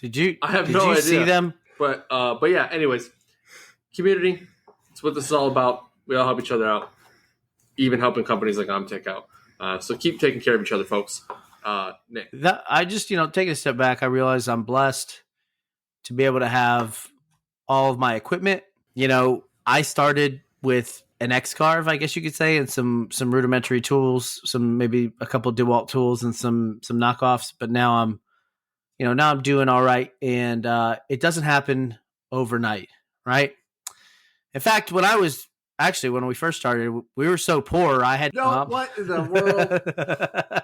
Did you? I have did no you idea. see them? But yeah. Anyways, community. It's what this is all about. We all help each other out, even helping companies like OMTech out. So keep taking care of each other, folks. Nick. I just, taking a step back, I realize I'm blessed to be able to have all of my equipment. I started with an X-Carve, I guess you could say, and some rudimentary tools, maybe a couple of DeWalt tools and some knockoffs. But now I'm doing all right, and it doesn't happen overnight, right? In fact, when we first started, we were so poor. I had what in the world?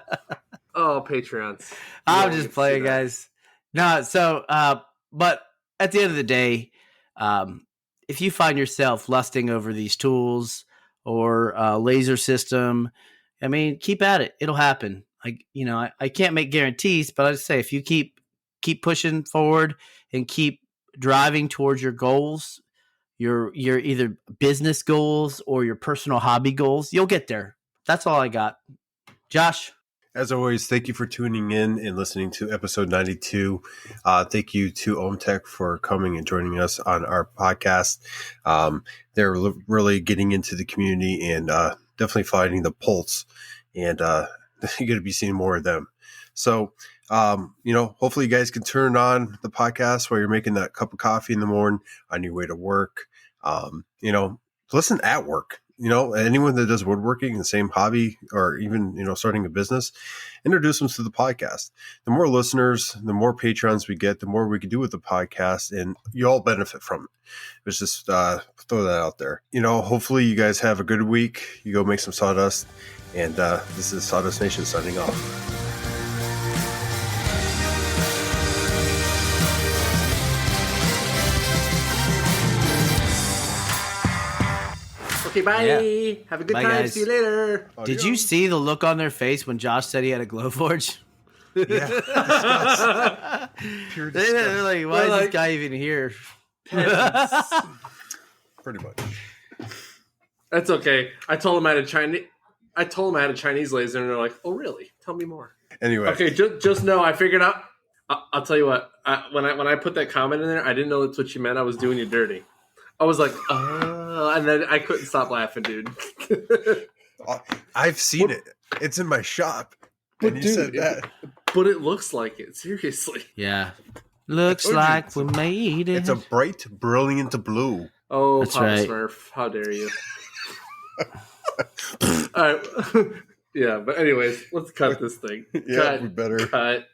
Oh, Patreons. I'm just playing, guys. No, so but at the end of the day, if you find yourself lusting over these tools or a laser system, I mean, keep at it. It'll happen. I can't make guarantees, but I just say if you keep pushing forward and keep driving towards your goals, your either business goals or your personal hobby goals, you'll get there. That's all I got. Josh? As always, thank you for tuning in and listening to episode 92. Thank you to OMTech for coming and joining us on our podcast. They're really getting into the community and definitely finding the pulse, and you're going to be seeing more of them. So, hopefully you guys can turn on the podcast while you're making that cup of coffee in the morning on your way to work. Listen at work. Anyone that does woodworking, the same hobby, or even, starting a business, introduce them to the podcast. The more listeners, the more patrons we get, the more we can do with the podcast, and you all benefit from it. Let's just throw that out there. Hopefully you guys have a good week. You go make some sawdust, and this is Sawdust Nation signing off. Okay, bye. Yeah. Have a good Bye, time. guys. See you later. Did you see the look on their face when Josh said he had a Glowforge? Yeah. Pure They're like, why is this guy even here? Pretty much. That's okay. I told them I had a Chinese laser, and they're like, "Oh, really? Tell me more." Anyway. Okay, just know I figured out. I'll tell you what. When I put that comment in there, I didn't know that's what you meant. I was doing you dirty. I was like, and then I couldn't stop laughing, dude. I've seen it. It's in my shop. But And you said that. But it looks like it. Seriously. Yeah. Looks like we made it. It's a bright, brilliant blue. Oh, That's Papa right. Smurf. How dare you? All right. Yeah, but anyways, let's cut this thing. Yeah, we better. Cut.